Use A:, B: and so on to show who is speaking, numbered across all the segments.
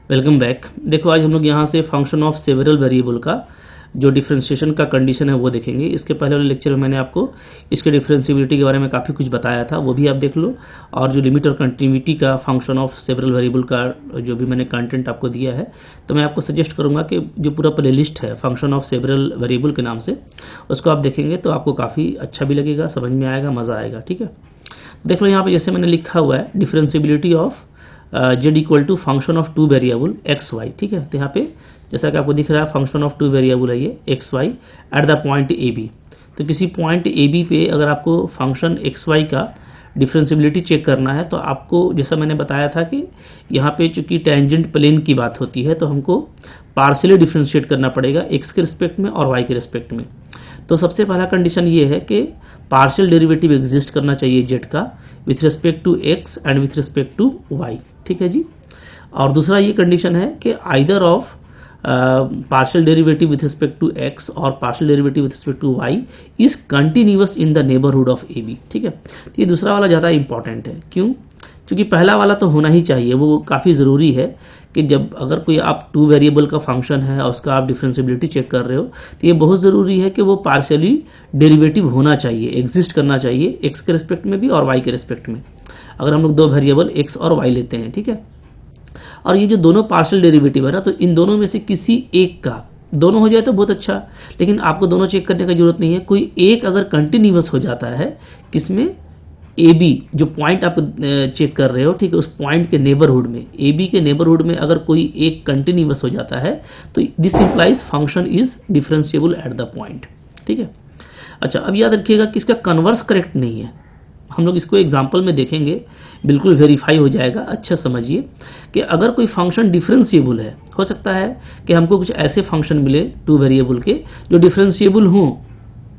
A: Welcome back. देखो आज हम लोग यहाँ से फंक्शन ऑफ सेवरल वेरिएबल का जो डिफरेंशिएशन का कंडीशन है वो देखेंगे। इसके पहले वाले लेक्चर में मैंने आपको इसके डिफरेंशिएबिलिटी के बारे में काफ़ी कुछ बताया था, वो भी आप देख लो। और जो लिमिट और कंटिन्यूटी का फंक्शन ऑफ सेवरल वेरिएबल का जो भी मैंने कंटेंट आपको दिया है, तो मैं आपको सजेस्ट करूँगा कि जो पूरा प्ले लिस्ट है फंक्शन ऑफ सेवरल वेरिएबल के नाम से, उसको आप देखेंगे तो आपको काफ़ी अच्छा भी लगेगा, समझ में आएगा, मज़ा आएगा। ठीक है, देख लो यहाँ पर जैसे मैंने लिखा हुआ है differentiability of z equal to function of two variable x y. ठीक है, तो यहाँ पे जैसा कि आपको दिख रहा है फंक्शन ऑफ टू वेरिएबल है ये x y at the point a b. तो किसी पॉइंट ए बी पे अगर आपको फंक्शन एक्स वाई का डिफरेंशिएबिलिटी चेक करना है तो आपको, जैसा मैंने बताया था कि यहाँ पे चूंकि टेंजेंट प्लेन की बात होती है तो हमको पार्शियली डिफरेंशिएट करना पड़ेगा एक्स के रिस्पेक्ट में और वाई के रिस्पेक्ट में। तो सबसे पहला कंडीशन ये है कि पार्शियल डेरिवेटिव एग्जिस्ट करना चाहिए जेड का with respect to x and with respect to y. ठीक है जी। और दूसरा ये कंडीशन है कि either of partial derivative with respect to x और partial derivative with respect to y is continuous in the neighbourhood of a b. ठीक है, तो ये दूसरा वाला ज़्यादा इंपॉर्टेंट है। क्यों? क्योंकि पहला वाला तो होना ही चाहिए, वो काफ़ी ज़रूरी है कि जब अगर कोई आप टू वेरिएबल का फंक्शन है और उसका आप डिफरेंशिएबिलिटी चेक कर रहे हो तो ये बहुत ज़रूरी है कि वो पार्शियली डेरिवेटिव होना चाहिए, एग्जिस्ट करना चाहिए एक्स के रिस्पेक्ट में भी और वाई के रिस्पेक्ट में, अगर हम लोग दो वेरिएबल एक्स और वाई लेते हैं। ठीक है, और ये जो दोनों पार्शियल डेरिवेटिव है ना, तो इन दोनों में से किसी एक का, दोनों हो जाए तो बहुत अच्छा, लेकिन आपको दोनों चेक करने की जरूरत नहीं है। कोई एक अगर कंटिन्यूअस हो जाता है, किसमें? ए बी, जो पॉइंट आप चेक कर रहे हो, ठीक है, उस पॉइंट के नेबरहुड में, ए बी के नेबरहुड में अगर कोई एक कंटिन्यूअस हो जाता है तो this implies function is differentiable at the point. ठीक है, अच्छा अब याद रखिएगा कि इसका कन्वर्स करेक्ट नहीं है। हम लोग इसको एग्जाम्पल में देखेंगे, बिल्कुल वेरीफाई हो जाएगा। अच्छा समझिए कि अगर कोई फंक्शन डिफरेंशिएबल है, हो सकता है कि हमको कुछ ऐसे फंक्शन मिले टू वेरिएबल के जो डिफरेंशिएबल हों।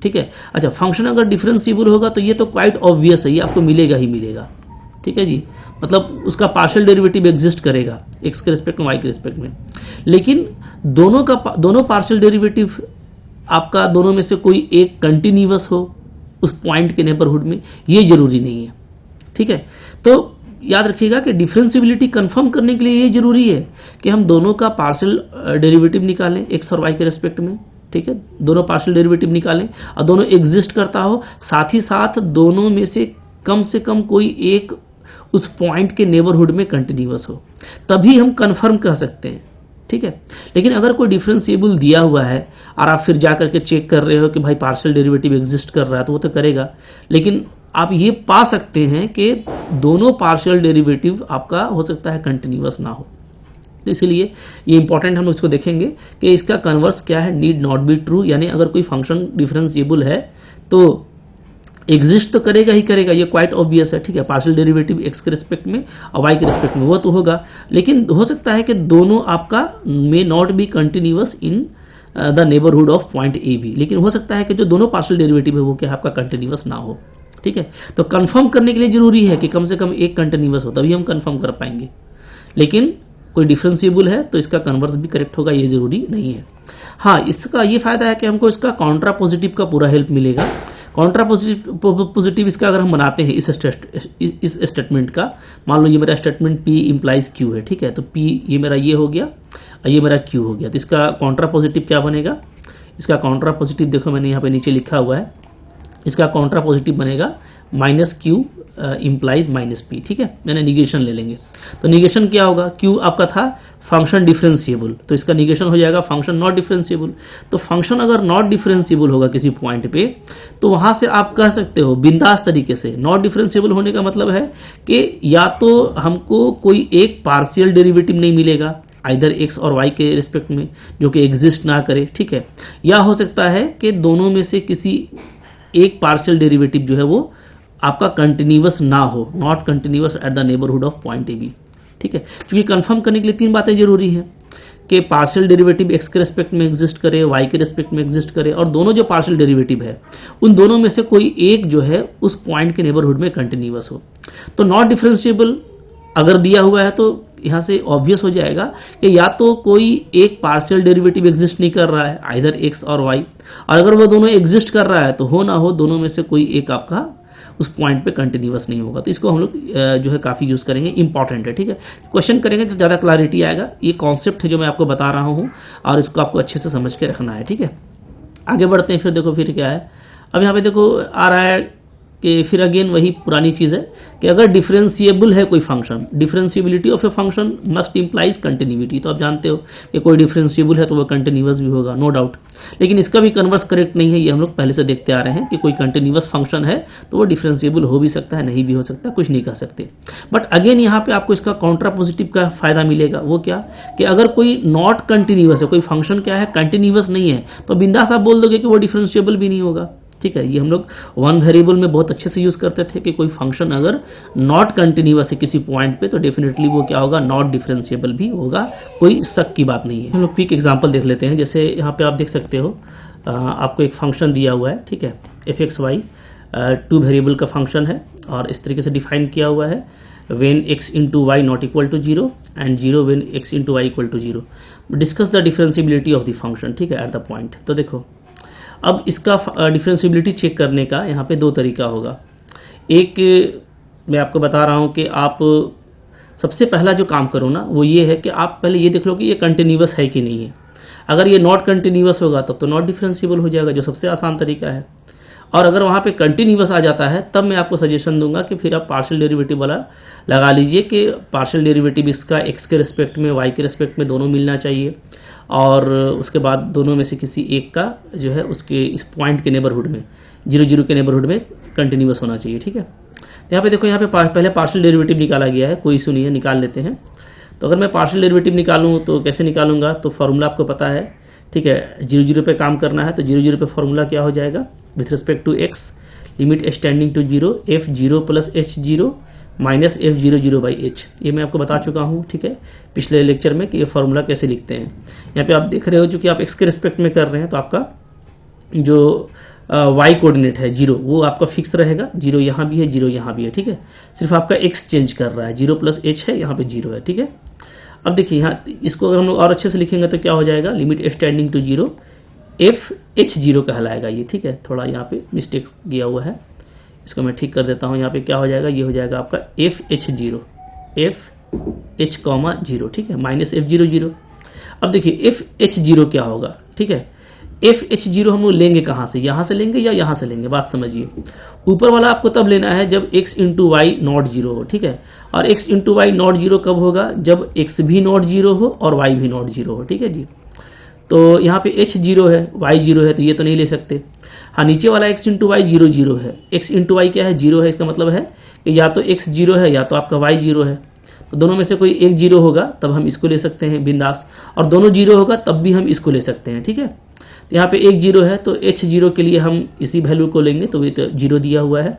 A: ठीक है, अच्छा फंक्शन अगर डिफरेंशिएबल होगा तो ये तो क्वाइट ऑब्वियस है, ये आपको मिलेगा ही मिलेगा। ठीक है जी, मतलब उसका पार्शियल डेरिवेटिव एग्जिस्ट करेगा एक्स के रिस्पेक्ट में वाई के रिस्पेक्ट में, लेकिन दोनों पार्शियल डेरिवेटिव आपका दोनों में से कोई एक कंटिन्यूअस हो उस पॉइंट के नेबरहुड में, ये जरूरी नहीं है। ठीक है, तो याद रखिएगा कि डिफरेंशिएबिलिटी कंफर्म करने के लिए ये जरूरी है कि हम दोनों का पार्शियल डेरिवेटिव निकालें एक्स और वाई के रिस्पेक्ट में। ठीक है, दोनों पार्शियल डेरिवेटिव निकालें और दोनों एग्जिस्ट करता हो, साथ ही साथ दोनों में से कम कोई एक उस पॉइंट के नेबरहुड में कंटिन्यूअस हो, तभी हम कंफर्म कर सकते हैं। ठीक है, लेकिन अगर कोई डिफरेंशिएबल दिया हुआ है और आप फिर जाकर के चेक कर रहे हो कि भाई पार्शियल डेरिवेटिव एग्जिस्ट कर रहा है, तो वो तो करेगा, लेकिन आप ये पा सकते हैं कि दोनों पार्शियल डेरिवेटिव आपका हो सकता है कंटिन्यूअस ना हो। तो इसलिए ये इंपॉर्टेंट, हम इसको देखेंगे कि इसका कन्वर्स क्या है, नीड नॉट बी ट्रू, यानी अगर कोई फंक्शन डिफरेंशिएबल है तो एग्जिस्ट तो करेगा ही करेगा, ये क्वाइट ऑब्वियस है। ठीक है, पार्शियल डेरिवेटिव एक्स के रिस्पेक्ट में और वाई के रिस्पेक्ट में वो तो होगा, लेकिन हो सकता है कि दोनों आपका may not be continuous in the neighbourhood of point a b, लेकिन हो सकता है कि जो दोनों पार्शियल डेरिवेटिव है वो क्या आपका कंटिन्यूअस ना हो। ठीक है, तो कंफर्म करने के लिए जरूरी है कि कम से कम एक कंटिन्यूअस हो, तभी हम कंफर्म कर पाएंगे। लेकिन कोई डिफरेंशिएबल है तो इसका कन्वर्स भी करेक्ट होगा, ये जरूरी नहीं है। हाँ, इसका ये फायदा है कि हमको इसका काउंट्रा पॉजिटिव का पूरा हेल्प मिलेगा। काउंट्रा पॉजिटिव इसका अगर हम बनाते हैं इस स्टेटमेंट का, मान लो ये मेरा स्टेटमेंट P इंप्लाइज Q है। ठीक है, तो P ये मेरा ये हो गया और ये मेरा Q हो गया, तो इसका काउंट्रा पॉजिटिव क्या बनेगा? इसका काउंट्रा पॉजिटिव देखो मैंने यहाँ पे नीचे लिखा हुआ है, इसका काउंट्रा पॉजिटिव बनेगा minus Q implies minus P। ठीक है, मैंने निगेशन ले लेंगे, तो निगेशन क्या होगा? Q आपका था फंक्शन डिफरेंशिएबल, तो इसका निगेशन हो जाएगा फंक्शन नॉट डिफरेंशिएबल। तो फंक्शन अगर नॉट डिफरेंशिएबल होगा किसी पॉइंट पे, तो वहां से आप कह सकते हो बिंदास तरीके से, नॉट डिफरेंशिएबल होने का मतलब है कि या तो हमको कोई एक पार्शियल डेरिवेटिव नहीं मिलेगा आइदर एक्स और वाई के रिस्पेक्ट में जो कि एग्जिस्ट ना करे। ठीक है, या हो सकता है कि दोनों में से किसी एक पार्शियल डेरिवेटिव जो है वो आपका कंटिन्यूअस ना हो, not continuous at the neighbourhood of point a b. ठीक है, क्योंकि कंफर्म करने के लिए तीन बातें जरूरी हैं कि पार्शियल डेरिवेटिव एक्स के रिस्पेक्ट में एग्जिस्ट करे, वाई के रिस्पेक्ट में एग्जिस्ट करे, और दोनों जो पार्शियल डेरिवेटिव है उन दोनों में से कोई एक जो है उस पॉइंट के नेबरहुड में कंटिन्यूअस हो। तो नॉट डिफरेंशिएबल अगर दिया हुआ है तो यहां से ऑब्वियस हो जाएगा कि या तो कोई एक पार्शियल डेरिवेटिव एग्जिस्ट नहीं कर रहा है आइदर एक्स और वाई, और अगर वो दोनों एग्जिस्ट कर रहा है तो हो ना हो दोनों में से कोई एक आपका उस पॉइंट पे कंटिन्यूअस नहीं होगा। तो इसको हम लोग जो है काफ़ी यूज़ करेंगे, इंपॉर्टेंट है, ठीक है। क्वेश्चन करेंगे तो ज़्यादा क्लैरिटी आएगा। ये कॉन्सेप्ट है जो मैं आपको बता रहा हूँ और इसको आपको अच्छे से समझ के रखना है, ठीक है। आगे बढ़ते हैं। फिर देखो फिर क्या है, अब यहाँ पे देखो आ रहा है कि फिर अगेन वही पुरानी चीज़ है कि अगर डिफरेंशिएबल है कोई function, differentiability of a function must implies continuity. तो आप जानते हो कि कोई डिफरेंशिएबल है तो वह कंटिन्यूअस भी होगा, नो डाउट। लेकिन इसका भी कन्वर्स करेक्ट नहीं है, ये हम लोग पहले से देखते आ रहे हैं कि कोई कंटिन्यूअस फंक्शन है तो वो डिफरेंशिएबल हो भी सकता है, नहीं भी हो सकता, कुछ नहीं कह सकते। बट अगेन यहाँ पे आपको इसका कॉन्ट्रापोजिटिव का फायदा मिलेगा। वो क्या कि अगर कोई नॉट कंटिन्यूअस है, कोई फंक्शन क्या है कंटिन्यूअस नहीं है, तो बिंदास आप बोल दोगे कि वो डिफरेंशिएबल भी नहीं होगा, ठीक है। ये हम लोग वन वेरिएबल में बहुत अच्छे से यूज करते थे कि कोई फंक्शन अगर नॉट कंटिन्यूअस है किसी पॉइंट पे तो डेफिनेटली वो क्या होगा, नॉट डिफरेंशिएबल भी होगा, कोई शक की बात नहीं है। हम लोग क्विक एग्जांपल देख लेते हैं। जैसे यहाँ पे आप देख सकते हो आपको एक फंक्शन दिया हुआ है, ठीक है, fxy 2 वेरिएबल का फंक्शन है और इस तरीके से डिफाइन किया हुआ है, when x into y not equal to 0 and 0 when x into y equal to 0, discuss the differentiability of the function, ठीक है, एट द पॉइंट। तो देखो अब इसका डिफरेंशिएबिलिटी चेक करने का यहाँ पे दो तरीका होगा। एक मैं आपको बता रहा हूँ कि आप सबसे पहला जो काम करो ना वो ये है कि आप पहले ये देख लो कि ये कंटिन्यूअस है कि नहीं है। अगर ये नॉट कंटिन्यूअस होगा तब तो नॉट डिफरेंशिएबल हो जाएगा, जो सबसे आसान तरीका है। और अगर वहाँ पे कंटिन्यूअस आ जाता है तब मैं आपको सजेशन दूंगा कि फिर आप पार्शियल डेरिवेटिव वाला लगा लीजिए कि पार्शियल डेरिवेटिव इसका एक्स के रिस्पेक्ट में, वाई के रिस्पेक्ट में दोनों मिलना चाहिए और उसके बाद दोनों में से किसी एक का जो है उसके इस पॉइंट के नेबरहुड में, 0 के नेबरहुड में कंटिन्यूअस होना चाहिए, ठीक है। यहाँ पे देखो, यहाँ पे पहले पार्शियल डेरिवेटिव निकाला गया है, कोई इशू नहीं है, निकाल लेते हैं। तो अगर मैं पार्शियल डेरिवेटिव निकालूँ तो कैसे निकालूंगा, तो फॉर्मूला आपको पता है, ठीक है। 0 पे काम करना है तो 0 पे फॉर्मूला क्या हो जाएगा, with respect to x limit h tending to 0 f0 plus h0 minus f00 by h। ये मैं आपको बता चुका हूँ, ठीक है, पिछले लेक्चर में कि ये फॉर्मूला कैसे लिखते हैं। यहाँ पे आप देख रहे हो चूंकि आप x के रिस्पेक्ट में कर रहे हैं तो आपका जो y कोऑर्डिनेट है 0 वो आपका फिक्स रहेगा, 0 यहाँ भी है, 0 यहाँ भी है, ठीक है। सिर्फ आपका x चेंज कर रहा है, 0 प्लस h है, यहाँ पे 0 है, ठीक है। अब देखिए यहाँ इसको अगर हम लोग और अच्छे से लिखेंगे तो क्या हो जाएगा, limit h tending to 0 f(h0) कहलाएगा ये, ठीक है। थोड़ा यहाँ पे मिस्टेक किया हुआ है, इसको मैं ठीक कर देता हूँ। यहाँ पे क्या हो जाएगा, ये हो जाएगा आपका f(h0), f(h,0), ठीक है, माइनस f00। अब देखिए f(h0) क्या होगा, ठीक है। f(h0) हम लोग लेंगे कहाँ से, यहाँ से लेंगे या यहाँ से लेंगे, बात समझिए। ऊपर वाला आपको तब लेना है जब x इंटू वाई नॉट 0 हो, ठीक है। और x इंटू वाई नॉट 0 कब होगा, जब x भी नॉट 0 हो और y भी नॉट 0 हो, ठीक है जी। तो यहाँ पे h 0 है, y 0 है, तो ये तो नहीं ले सकते। हाँ, नीचे वाला x इंटू वाई 0 है, x इंटू वाई क्या है, 0 है। इसका मतलब है कि या तो x 0 है या तो आपका y 0 है। तो दोनों में से कोई एक 0 होगा तब हम इसको ले सकते हैं बिंदास, और दोनों 0 होगा तब भी हम इसको ले सकते हैं, ठीक है। तो यहाँ पे एक 0 है तो h0 के लिए हम इसी वैल्यू को लेंगे, तो ये तो 0 दिया हुआ है।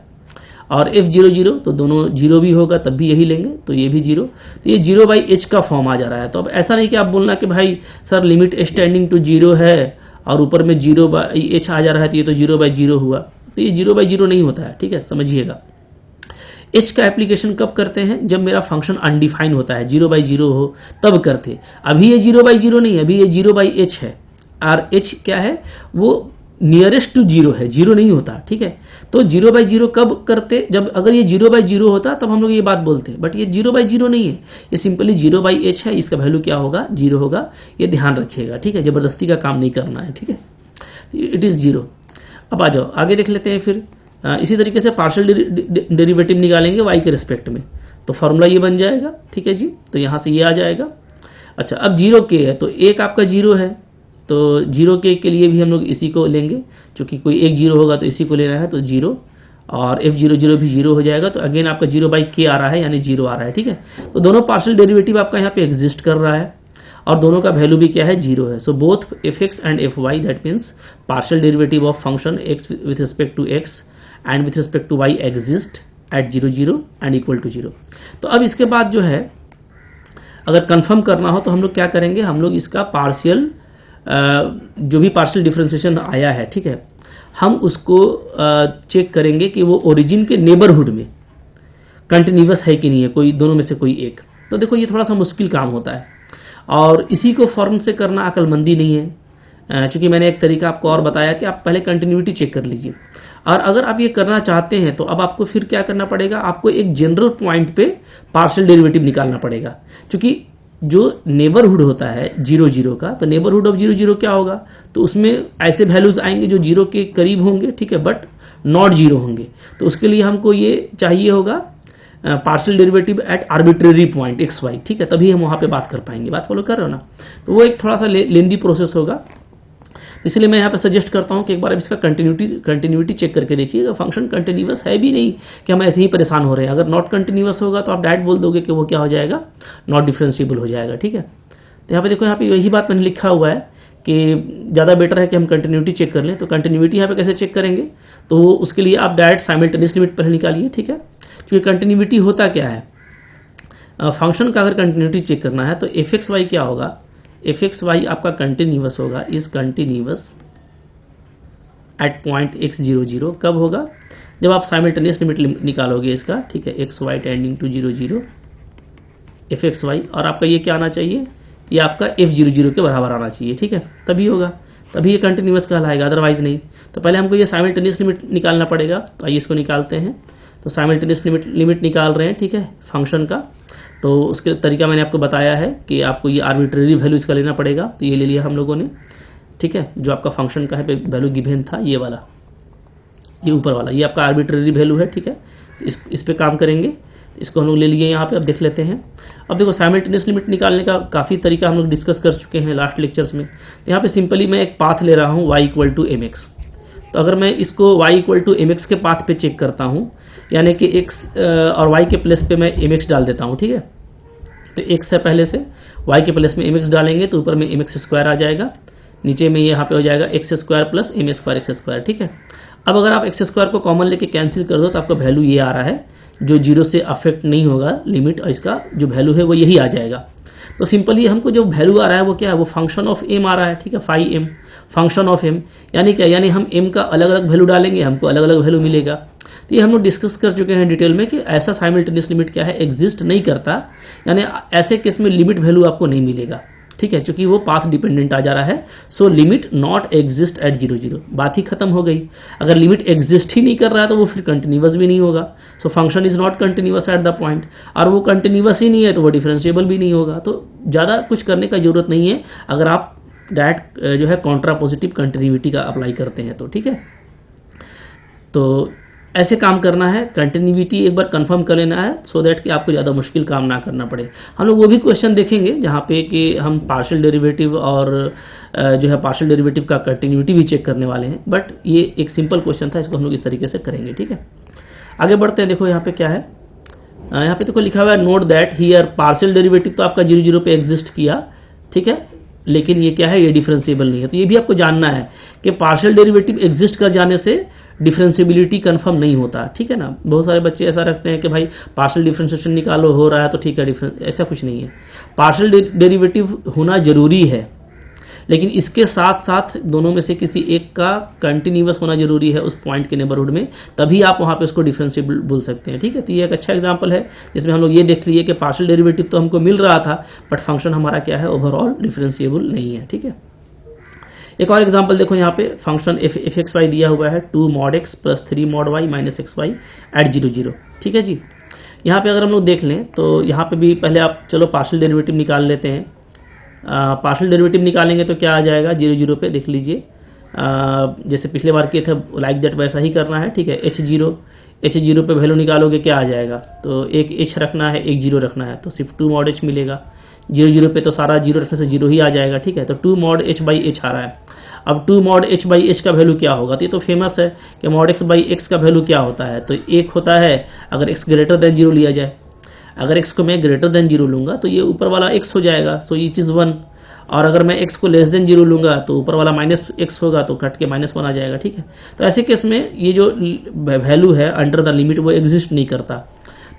A: और f00 तो दोनों 0 भी होगा तब भी यही लेंगे, तो ये भी 0। तो ये 0 बाई h का फॉर्म आ जा रहा है। तो अब ऐसा नहीं कि आप बोलना कि भाई sir limit h tending to 0 है और ऊपर में 0 बाई h आ जा रहा है तो ये तो 0 बाई 0 हुआ। तो ये 0 बाई 0 नहीं होता है, ठीक है, समझिएगा। h का एप्लीकेशन कब करते हैं, जब मेरा फंक्शन अनडिफाइन होता है, 0 बाई 0 हो तब करते। अभी ये 0 बाई 0 नहीं है, अभी ये 0 बाई h है। और h क्या है, वो नियरेस्ट टू 0 है, 0 नहीं होता, ठीक है। तो 0 बाई 0 कब करते, जब अगर ये 0 बाई 0 होता तब हम लोग ये बात बोलते हैं। बट ये 0 बाई 0 नहीं है, ये सिंपली 0 बाई h है। इसका वैल्यू क्या होगा, 0 होगा, ये ध्यान रखिएगा, ठीक है। जबरदस्ती का काम नहीं करना है, ठीक है, इट इज 0। अब आ जाओ आगे देख लेते हैं। फिर इसी तरीके से पार्शियल डेरिवेटिव निकालेंगे y के रिस्पेक्ट में, तो फॉर्मूला ये बन जाएगा, ठीक है जी। तो यहाँ से ये आ जाएगा। अच्छा, अब 0 के है तो एक आपका 0 है, तो 0 के लिए भी हम लोग इसी को लेंगे, क्योंकि कोई एक 0 होगा तो इसी को लेना है, तो 0 और f00 भी 0 हो जाएगा। तो अगेन आपका 0 बाई k आ रहा है, यानी 0 आ रहा है, ठीक है। तो दोनों पार्शियल डेरिवेटिव आपका यहाँ पे एग्जिस्ट कर रहा है और दोनों का वैल्यू भी क्या है, 0 है। So both fx and fy, that means partial derivative of function x with respect to x and with respect to y exist at 0 and equal to 0। तो अब इसके बाद जो है अगर कंफर्म करना हो तो हम लोग क्या करेंगे, हम लोग इसका पार्शियल जो भी पार्शियल डिफरेंशिएशन आया है, ठीक है, हम उसको चेक करेंगे कि वो ओरिजिन के नेबरहुड में कंटिन्यूअस है कि नहीं है, कोई दोनों में से कोई एक। तो देखो ये थोड़ा सा मुश्किल काम होता है और इसी को फॉर्म से करना अक्लमंदी नहीं है। चूंकि मैंने एक तरीका आपको और बताया कि आप पहले कंटिन्यूटी चेक कर लीजिए। और अगर आप ये करना चाहते हैं तो अब आपको फिर क्या करना पड़ेगा, आपको एक जनरल पॉइंट पे पार्शियल डेरिवेटिव निकालना पड़ेगा। क्योंकि जो नेबरहुड होता है 0 0 का, तो नेबरहुड ऑफ 0 0 क्या होगा, तो उसमें ऐसे वैल्यूज आएंगे जो 0 के करीब होंगे, ठीक है, बट नॉट 0 होंगे। तो उसके लिए हमको ये चाहिए होगा partial derivative at arbitrary point x y, ठीक है, तभी हम वहां पे बात कर पाएंगे। बात फॉलो कर रहे हो ना? तो वो एक थोड़ा सा लेंदी प्रोसेस होगा, इसलिए मैं यहाँ पे सजेस्ट करता हूँ कि एक बार अब इसका कंटिन्यूटी चेक करके देखिए। फंक्शन कंटिन्यूअस है भी नहीं कि हम ऐसे ही परेशान हो रहे हैं। अगर नॉट कंटिन्यूअस होगा तो आप डायरेक्ट बोल दोगे कि वो क्या हो जाएगा, नॉट डिफरेंशिएबल हो जाएगा, ठीक है। तो यहाँ पे देखो, यहाँ पे यही बात मैंने लिखा हुआ है कि ज़्यादा बेटर है कि हम कंटिन्यूटी चेक कर लें। तो कंटिन्यूटी यहाँ पे कैसे चेक करेंगे, तो उसके लिए आप डायरेक्ट साइमल्टेनियस लिमिट पहले निकालिए, ठीक है। क्योंकि कंटिन्यूटी होता क्या है, फंक्शन का अगर कंटिन्यूटी चेक करना है तो एफ एक्स वाई क्या होगा, एफ एक्स वाई आपका कंटिन्यूअस होगा, is continuous at point x 0 0। कब होगा, जब आप साइमल्टेनियस लिमिट निकालोगे इसका, ठीक है, x y tending to 0 0 f x y, और आपका ये क्या आना चाहिए, ये आपका एफ 0 0 के बराबर आना चाहिए, ठीक है, तभी होगा, तभी ये कंटिन्यूअस कहलाएगा, अदरवाइज नहीं। तो पहले हमको ये साइमल्टेनियस लिमिट निकालना पड़ेगा। तो आइए इसको निकालते हैं। तो साइमल्टेनियस लिमिट निकाल रहे हैं, ठीक है, फंक्शन का। तो उसके तरीका मैंने आपको बताया है कि आपको ये आर्बिट्रेरी वैल्यू इसका लेना पड़ेगा। तो ये ले लिया हम लोगों ने, ठीक है, जो आपका फंक्शन का है वैल्यू गिवन था, ये वाला, ये ऊपर वाला, ये आपका आर्बिट्रेरी वैल्यू है, ठीक है। तो इस पे काम करेंगे, इसको हम लोग ले लिए यहाँ पे। अब देख लेते हैं। अब देखो, साइमल्टेनियस लिमिट निकालने का काफ़ी तरीका हम लोग डिस्कस कर चुके हैं लास्ट लेक्चर्स में। यहाँ पे सिंपली मैं एक पाथ ले रहा हूँ y = mx। तो अगर मैं इसको y = mx के पाथ पे चेक करता हूँ, यानी कि x और y के प्लेस पे मैं mx डाल देता हूँ, ठीक है। तो x है पहले से, y के प्लेस में mx डालेंगे तो ऊपर में mx² आ जाएगा, नीचे में यहाँ पे हो जाएगा x² + m² x², ठीक है। अब अगर आप x² को कॉमन लेके कैंसिल कर दो तो आपका वैल्यू ये आ रहा है, जो 0 से अफेक्ट नहीं होगा लिमिट, और इसका जो वैल्यू है वो यही आ जाएगा। तो सिंपली हमको जो वैल्यू आ रहा है वो क्या है, वो फंक्शन ऑफ m आ रहा है, ठीक है, phi m, function of m, यानी क्या, यानी हम m का अलग अलग वैल्यू डालेंगे, हमको अलग अलग वैल्यू मिलेगा। तो ये हम लोग डिस्कस कर चुके हैं डिटेल में कि ऐसा साइमल्टेनियस लिमिट क्या है, एग्जिस्ट नहीं करता, यानी ऐसे केस में लिमिट वैल्यू आपको नहीं मिलेगा, ठीक है, क्योंकि वो पाथ डिपेंडेंट आ जा रहा है। So limit not exist at 0 0, बात ही खत्म हो गई। अगर लिमिट एग्जिस्ट ही नहीं कर रहा है तो वो फिर कंटिन्यूअस भी नहीं होगा। So function is not continuous at the point, और वो कंटिन्यूअस ही नहीं है तो वो डिफरेंशिएबल भी नहीं होगा। तो ज़्यादा कुछ करने का जरूरत नहीं है अगर आप डायरेक्ट जो है कॉन्ट्रापोजिटिव कंटिन्यूटी का अप्लाई करते हैं तो, ठीक है। तो ऐसे काम करना है, कंटिन्यूटी एक बार कंफर्म कर लेना है, सो दैट कि आपको ज़्यादा मुश्किल काम ना करना पड़े। हम लोग वो भी क्वेश्चन देखेंगे जहाँ पे कि हम पार्शियल डेरिवेटिव और जो है पार्शियल डेरिवेटिव का कंटिन्यूटी भी चेक करने वाले हैं, बट ये एक सिंपल क्वेश्चन था, इसको हम लोग इस तरीके से करेंगे, ठीक है। आगे बढ़ते हैं। देखो यहाँ पे क्या है, यहाँ पे देखो लिखा हुआ है, note that here partial derivative तो आपका 0 0 पे एग्जिस्ट किया, ठीक है, लेकिन ये क्या है, ये डिफरेंशिएबल नहीं है। तो ये भी आपको जानना है कि पार्शियल डेरिवेटिव एग्जिस्ट कर जाने से डिफरेंशिएबिलिटी कंफर्म नहीं होता, ठीक है ना। बहुत सारे बच्चे ऐसा रखते हैं कि भाई पार्शियल डिफरेंशिएशन निकालो, हो रहा है तो ठीक है, ऐसा कुछ नहीं है। पार्शियल डेरिवेटिव होना जरूरी है, लेकिन इसके साथ साथ दोनों में से किसी एक का कंटिन्यूअस होना जरूरी है उस पॉइंट के नेबरहुड में, तभी आप वहां पे उसको डिफरेंशिएबल बोल सकते हैं, ठीक है। तो ये एक अच्छा एग्जांपल है जिसमें हम लोग ये देख लिए कि पार्शियल डेरिवेटिव तो हमको मिल रहा था, बट फंक्शन हमारा क्या है, ओवरऑल डिफरेंशिएबल नहीं है, ठीक है। एक और एग्जांपल देखो, यहाँ पे फंक्शन एफ एक्स वाई दिया हुआ है 2 mod x + 3 mod y - xy eight 0 0, ठीक है जी। यहाँ पे अगर हम लोग देख लें तो यहाँ पे भी पहले आप चलो पार्शियल डेरिवेटिव निकाल लेते हैं। पार्शियल डेरिवेटिव निकालेंगे तो क्या आ जाएगा, 0 0 पे देख लीजिए, जैसे पिछले बार किए थे लाइक दैट वैसा ही करना है, ठीक है। h0 पे वैल्यू निकालोगे क्या आ जाएगा, तो एक h रखना है, एक 0 रखना है, तो सिर्फ 2 mod h मिलेगा। 0 0 पे तो सारा 0 रखने से 0 ही आ जाएगा, ठीक है। तो 2 mod h/h आ रहा है। अब 2 mod h/h का वैल्यू क्या होगा, तो ये तो फेमस है कि mod x/x का वैल्यू क्या होता है, तो 1 होता है अगर x > 0 लिया जाए। अगर x को मैं > 0 लूंगा तो ये ऊपर वाला x हो जाएगा, सो इट इज 1, और अगर मैं x को <0 लूंगा तो ऊपर वाला -x होगा, तो कट के -1 आ जाएगा, ठीक है। तो ऐसे केस में ये जो वैल्यू है अंडर द लिमिट वो एग्जिस्ट नहीं करता।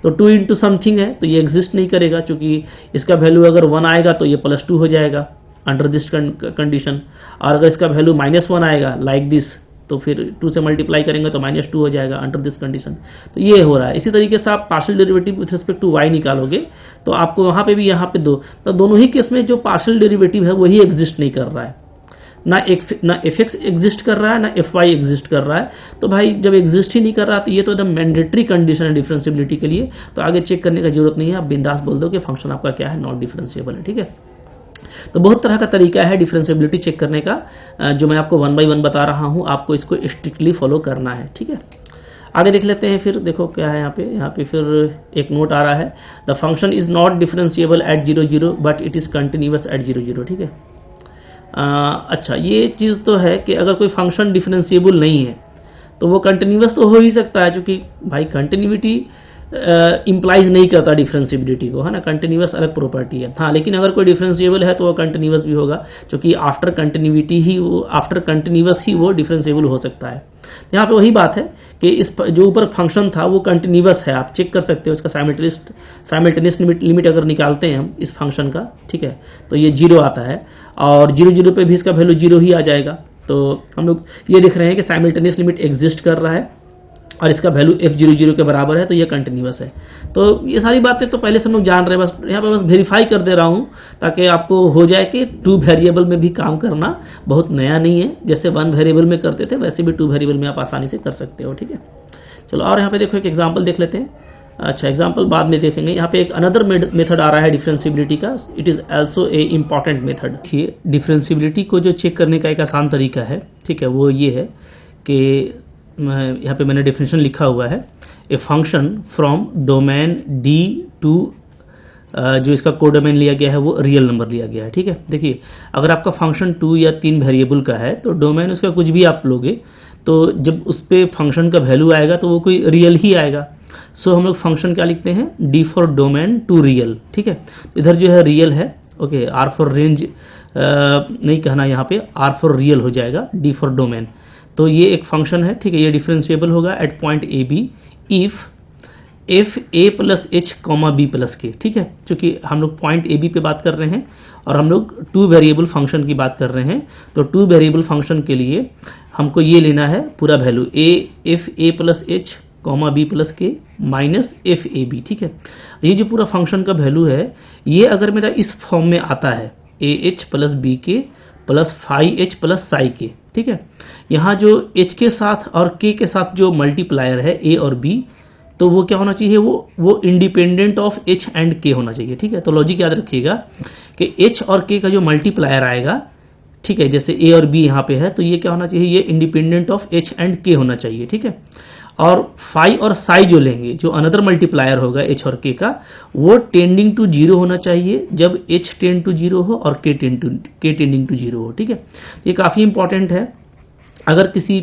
A: तो 2 × समथिंग है तो ये एग्जिस्ट नहीं करेगा, क्योंकि इसका वैल्यू अगर 1 आएगा तो ये +2 हो जाएगा अंडर दिस कंडीशन, और अगर इसका वैल्यू -1 आएगा लाइक दिस, तो फिर 2 से मल्टीप्लाई करेंगे तो -2 हो जाएगा अंडर दिस कंडीशन। तो ये हो रहा है। इसी तरीके से आप partial derivative with respect to y निकालोगे तो आपको वहां पे भी यहाँ पे तो दोनों ही केस में जो पार्शियल डेरिवेटिव है वही एग्जिस्ट नहीं कर रहा है, ना एफ एक्स एग्जिस्ट कर रहा है ना एफ वाई एग्जिस्ट कर रहा है। तो भाई जब एग्जिस्ट ही नहीं कर रहा तो ये तो एकदम मैंडेटरी कंडीशन है डिफरेंशिएबिलिटी के लिए, तो आगे चेक करने की जरूरत नहीं है, आप बिंदास बोल दो कि फंक्शन आपका क्या है, नॉट डिफरेंशिएबल है। ठीक है, तो बहुत तरह का तरीका है डिफरेंशिएबिलिटी चेक करने का, जो मैं आपको 1 बाय 1 बता रहा हूं, आपको इसको स्ट्रिक्टली फॉलो करना है। ठीक है, आगे देख लेते हैं। फिर देखो क्या है यहाँ पे फिर एक नोट आ रहा है, the function is not differentiable eight 0 0 but it is continuous at 0 0। ठीक है, अच्छा ये चीज तो है कि अगर कोई फंक्शन डिफरेंशिएबल नहीं है तो वो कंटिन्यूअस तो हो ही सकता है, क्योंकि भाई कंटिन्यूटी इंप्लाइज नहीं करता डिफरेंशिएबिलिटी को, है ना, कंटिन्यूअस अलग प्रॉपर्टी है। हाँ, लेकिन अगर कोई डिफरेंशिएबल है तो वो कंटिन्यूअस भी होगा, क्योंकि आफ्टर कंटिन्यूअस ही वो डिफरेंशिएबल हो सकता है। यहाँ पे वही बात है कि इस जो ऊपर फंक्शन था वो कंटिन्यूअस है, आप चेक कर सकते हो इसका साइमल्टेनियस लिमिट अगर निकालते हैं हम इस फंक्शन का, ठीक है, तो ये 0 आता है और 0 0 पे भी इसका वैल्यू 0 ही आ जाएगा। तो हम लोग ये देख रहे हैं कि साइमल्टेनियस लिमिट एग्जिस्ट कर रहा है और इसका वैल्यू f00 के बराबर है, तो ये कंटिन्यूअस है। तो ये सारी बातें तो पहले से हम लोग जान रहे हैं, बस यहाँ पे बस वेरीफाई कर दे रहा हूँ ताकि आपको हो जाए कि 2 वेरिएबल में भी काम करना बहुत नया नहीं है, जैसे 1 वेरिएबल में करते थे वैसे भी 2 वेरिएबल में आप आसानी से कर सकते हो। ठीक है, चलो और यहाँ पे देखो एक एग्जाम्पल देख लेते हैं। अच्छा, एग्जाम्पल बाद में देखेंगे। यहाँ पे एक अनदर मेथड आ रहा है डिफरेंशिएबिलिटी का, it is also a important method. देखिए डिफरेंशिएबिलिटी को जो चेक करने का एक आसान तरीका है, ठीक है, वो ये है कि यहाँ पे मैंने डेफिनेशन लिखा हुआ है, a function from domain d to, जो इसका कोडोमेन लिया गया है वो रियल नंबर लिया गया है। ठीक है, देखिए अगर आपका फंक्शन 2 या 3 वेरिएबल का है तो डोमेन उसका कुछ भी आप लोगे तो जब उस पे फंक्शन का वैल्यू आएगा तो वो कोई रियल ही आएगा। सो हम लोग फंक्शन क्या लिखते हैं, d for domain to real. ठीक है, इधर जो है रियल है, ओके, आर फॉर रेंज नहीं कहना, यहाँ पे आर फॉर रियल हो जाएगा, डी फॉर डोमेन। तो ये एक फंक्शन है, ठीक है, ये डिफरेंशिएबल होगा at point a b if f a plus h comma b plus k. ठीक है, क्योंकि हम लोग पॉइंट ए बी पे बात कर रहे हैं और हम लोग 2 वेरिएबल फंक्शन की बात कर रहे हैं, तो 2 वेरिएबल फंक्शन के लिए हमको ये लेना है पूरा value f a plus h comma b plus k minus f a b. ठीक है, ये जो पूरा फंक्शन का वैल्यू है ये अगर मेरा इस फॉर्म में आता है a h plus b k plus phi h plus psi k, ठीक है, यहाँ जो h के साथ और k के साथ जो मल्टीप्लायर है a और b, तो वो क्या होना चाहिए, वो independent of h and k होना चाहिए। ठीक है, तो लॉजिक याद रखिएगा कि h और k का जो मल्टीप्लायर आएगा, ठीक है, जैसे a और b यहाँ पे है, तो ये क्या होना चाहिए, ये independent of h and k होना चाहिए। ठीक है, और फाई और साई जो लेंगे, जो अनदर मल्टीप्लायर होगा h और k का, वो टेंडिंग टू 0 होना चाहिए जब h टेंड टू 0 हो और k टेंडिंग टू 0 हो। ठीक है, ये काफ़ी इंपॉर्टेंट है। अगर किसी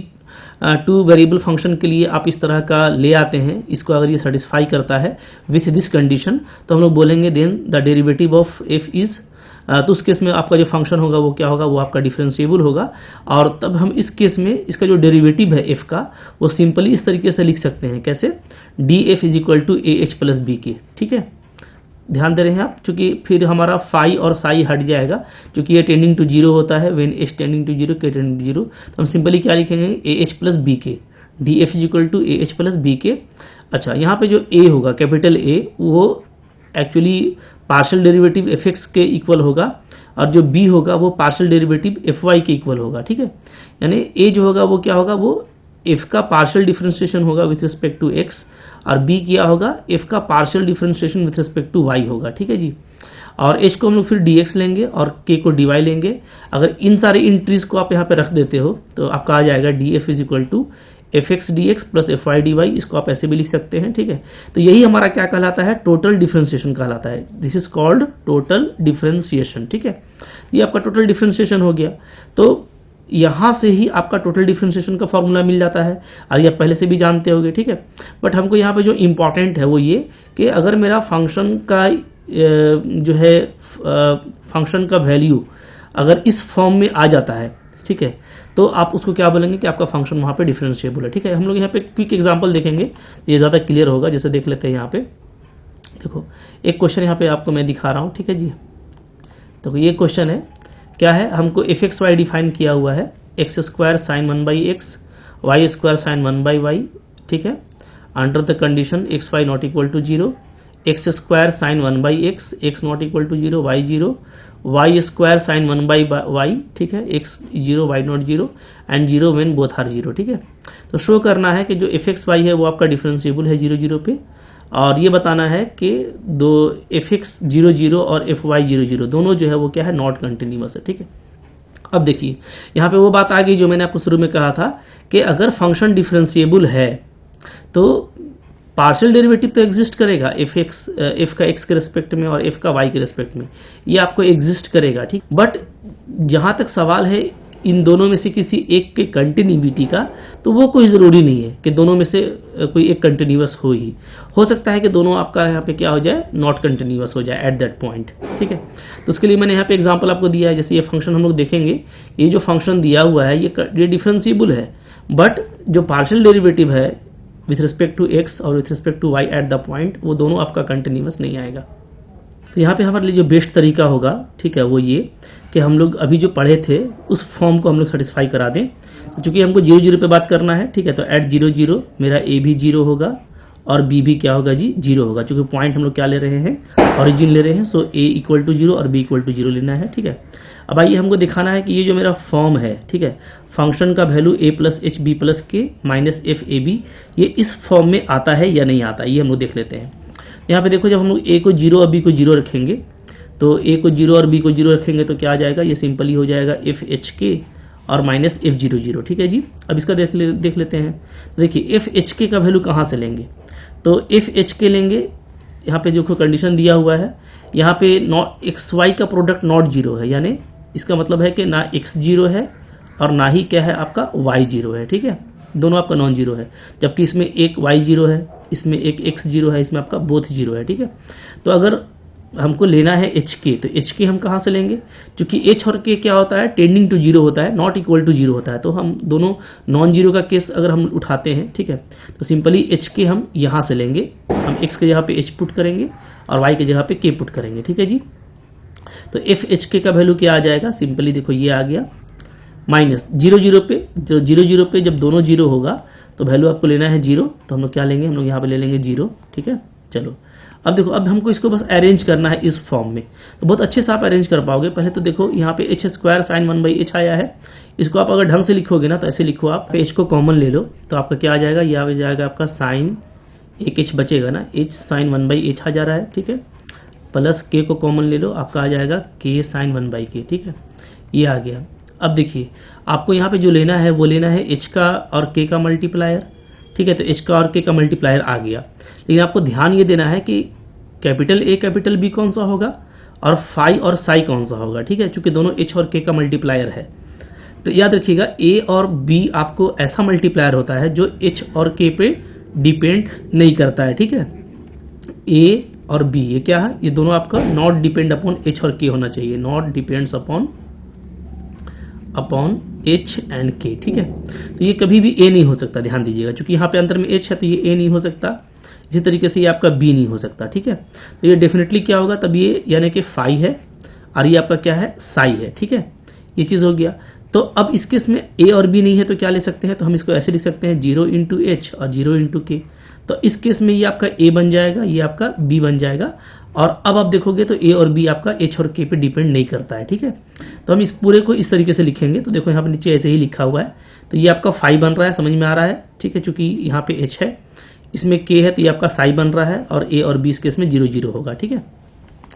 A: 2 वेरिएबल फंक्शन के लिए आप इस तरह का ले आते हैं, इसको अगर ये सेटिस्फाई करता है विथ दिस कंडीशन, तो हम लोग बोलेंगे then the derivative of f is, तो उस केस में आपका जो फंक्शन होगा वो क्या होगा, वो आपका डिफरेंशिएबल होगा। और तब हम इस केस में इसका जो डेरिवेटिव है f का, वो सिंपली इस तरीके से लिख सकते हैं, कैसे, d f is equal to a h plus b k. ठीक है, ध्यान दे रहे हैं आप, क्योंकि फिर हमारा फाई और साई हट जाएगा, क्योंकि ये टेंडिंग टू 0 होता है, व्हेन एच टेंडिंग टू 0 के टेंडिंग टू 0, तो हम सिंपली क्या लिखेंगे, a h plus b k, d f is equal to a h plus b k. अच्छा, यहाँ पे जो ए होगा, कैपिटल ए, वो actually partial derivative F x के इक्वल होगा और जो बी होगा वो पार्शियल डेरिवेटिव एफ वाई के इक्वल होगा। ठीक है, यानी ए जो होगा वो क्या होगा, वो एफ का पार्शियल डिफरेंशिएशन होगा विथ रिस्पेक्ट टू एक्स, और बी क्या होगा, एफ का partial differentiation with respect to y होगा। ठीक है जी, और एच को हम लोग फिर dx लेंगे और k को dy लेंगे। अगर इन सारे इंट्रीज को आप यहाँ पे रख देते हो तो आपका आ जाएगा df is equal to f x d x plus f y d y, इसको आप ऐसे भी लिख सकते हैं। ठीक है, तो यही हमारा क्या कहलाता है, टोटल डिफरेंशिएशन कहलाता है। This is called total differentiation. ठीक है, ये आपका टोटल डिफरेंशिएशन हो गया। तो यहां से ही आपका टोटल डिफरेंशिएशन का फॉर्मूला मिल जाता है और ये आप पहले से भी जानते होंगे। ठीक है, बट हमको यहाँ पे जो इंपॉर्टेंट है वो ये कि अगर मेरा फंक्शन का जो है फंक्शन का वैल्यू अगर इस फॉर्म में आ जाता है, ठीक है, तो आप उसको क्या बोलेंगे कि आपका फंक्शन वहां पे डिफरेंशिएबल है। ठीक है, हम लोग यहाँ पे क्विक एग्जांपल देखेंगे, ये ज़्यादा क्लियर होगा। जैसे देख लेते हैं, यहाँ पे देखो एक क्वेश्चन यहाँ पे आपको मैं दिखा रहा हूँ। ठीक है जी, तो ये क्वेश्चन है, क्या है, हमको एफ एक्स वाई डिफाइन किया हुआ है, x square sine 1/x, y square sine 1/y। ठीक है, under the condition x y not equal to 0, x square sine 1/x, x not equal to 0, y 0, y square sine 1/y, ठीक है, x 0, y not 0 and 0 when both are 0, ठीक है। तो show करना है कि जो एफ एक्स वाई है वो आपका डिफरेंशिएबल है 0 0 पे, और ये बताना है कि दो एफ एक्स 0 0 और एफ वाई 0 0 दोनों जो है वो क्या है, नॉट कंटिन्यूअस है, ठीक है। अब देखिए यहाँ पे वो बात आ गई जो मैंने आपको शुरू में कहा था कि अगर फंक्शन डिफरेंशिएबल है तो पार्शियल डेरिवेटिव तो एग्जिस्ट करेगा, एफ का एक्स के रेस्पेक्ट में और एफ का वाई के रेस्पेक्ट में, ये आपको एग्जिस्ट करेगा, ठीक। बट जहां तक सवाल है इन दोनों में से किसी एक के कंटिन्यूटी का, तो वो कोई जरूरी नहीं है कि दोनों में से कोई एक कंटिन्यूअस हो सकता है कि दोनों आपका यहाँ पे क्या हो जाए, नॉट कंटिन्यूअस हो जाए एट दैट पॉइंट, ठीक है। तो उसके लिए मैंने यहाँ पे एग्जांपल आपको दिया है। जैसे ये फंक्शन हम लोग देखेंगे, ये जो फंक्शन दिया हुआ है ये डिफरेंशिएबल है, बट जो पार्शियल डेरिवेटिव है विथ रिस्पेक्ट टू एक्स और with respect to y at the point, वो दोनों आपका कंटिन्यूअस नहीं आएगा। तो यहाँ पे हमारे लिए जो बेस्ट तरीका होगा, ठीक है, वो ये कि हम लोग अभी जो पढ़े थे उस फॉर्म को हम लोग सेटिस्फाई करा दें। तो चूंकि हमको 0 0 पे बात करना है, ठीक है, तो एट 0 0 मेरा ए भी 0 होगा और बी भी क्या होगा जी, 0 होगा। चूंकि पॉइंट हम लोग क्या ले रहे हैं, ऑरिजिन ले रहे हैं, सो ए इक्वल टू 0 और बी इक्वल टू 0 लेना है, ठीक है। अब आइए हमको दिखाना है कि ये जो मेरा फॉर्म है, ठीक है, फंक्शन का value a plus h b plus k minus f a b, ये इस फॉर्म में आता है या नहीं आता, ये हम लोग देख लेते हैं। यहाँ पे देखो, जब हम लोग a को 0 और b को 0 रखेंगे, तो a को 0 और b को 0 रखेंगे तो क्या आ जाएगा, ये सिंपली हो जाएगा एफ एच के और माइनस एफ 0 0, ठीक है जी। अब इसका देख लेते हैं। तो देखिए एफ एच के का वैल्यू कहाँ से लेंगे, तो एफ एच के लेंगे, यहाँ पे जो कंडीशन दिया हुआ है, यहाँ पे नॉट एक्स वाई का प्रोडक्ट नॉट 0 है, यानी इसका मतलब है कि ना x 0 है और ना ही क्या है आपका y 0 है, ठीक है, दोनों आपका नॉन 0 है। जबकि इसमें एक y 0 है, इसमें एक x 0 है, इसमें आपका बोथ 0 है, ठीक है। तो अगर हमको लेना है एच के, तो एच के हम कहाँ से लेंगे, क्योंकि एच और के क्या होता है, टेंडिंग टू 0 होता है, नॉट इक्वल टू 0 होता है। तो हम दोनों नॉन 0 का केस अगर हम उठाते हैं, ठीक है, तो सिंपली एच के हम यहाँ से लेंगे, हम x के जगह पे h पुट करेंगे और y के जगह पे k पुट करेंगे, ठीक है जी। तो एफ एच के का वैल्यू क्या आ जाएगा, सिंपली देखो ये आ गया माइनस 0 0 पे, जो 0 0 पे जब दोनों 0 होगा तो वैल्यू आपको लेना है 0, तो हम लोग क्या लेंगे, हम लोग यहाँ पे ले लेंगे 0, ठीक है। चलो अब देखो, अब हमको इसको बस अरेंज करना है इस फॉर्म में, तो बहुत अच्छे से आप अरेंज कर पाओगे। पहले तो देखो यहाँ पे एच स्क्वायर साइन 1/h आया है, इसको आप अगर ढंग से लिखोगे ना तो ऐसे लिखो, आप एच को कॉमन ले लो तो आपका क्या आ जाएगा, ये आ जाएगा आपका साइन, एक एच बचेगा ना, एच साइन 1/h आ जा रहा है, ठीक है, प्लस के को कॉमन ले लो, आपका आ जाएगा के साइन 1/k, ठीक है, ये आ गया। अब देखिए आपको यहाँ पे जो लेना है वो लेना है एच का और के का मल्टीप्लायर, ठीक है, तो एच का और के का मल्टीप्लायर आ गया। लेकिन आपको ध्यान ये देना है कि कैपिटल ए कैपिटल बी कौन सा होगा और फाई और साई कौन सा होगा, ठीक है, क्योंकि दोनों एच और के का मल्टीप्लायर है। तो याद रखिएगा ए और बी आपको ऐसा मल्टीप्लायर होता है जो एच और के पे डिपेंड नहीं करता है, ठीक है। ए और बी ये क्या है, ये दोनों आपका नॉट डिपेंड अपॉन एच और के होना चाहिए, not depends upon H and के, ठीक है। तो ये कभी भी ए नहीं हो सकता, ध्यान दीजिएगा, क्योंकि यहाँ पे अंतर में एच है तो ये ए नहीं हो सकता, इसी तरीके से ये आपका बी नहीं हो सकता, ठीक है। तो ये डेफिनेटली क्या होगा, तब ये यानी कि फाई है और ये आपका क्या है, साई है, ठीक है, ये चीज हो गया। तो अब इस केस में ए और बी नहीं है तो क्या ले सकते हैं, तो हम इसको ऐसे लिख सकते हैं 0 इंटू एच और 0 इंटू के। तो इस केस में ये आपका ए बन जाएगा, ये आपका बी बन जाएगा, और अब आप देखोगे तो ए और बी आपका एच और के पे डिपेंड नहीं करता है, ठीक है। तो हम इस पूरे को इस तरीके से लिखेंगे, तो देखो यहाँ पे नीचे ऐसे ही लिखा हुआ है, तो ये आपका फाई बन रहा है, समझ में आ रहा है, ठीक है, चूंकि यहाँ पे एच है, इसमें के है, तो ये आपका साई बन रहा है, और ए और बी इस केस में 0 0 होगा, ठीक है।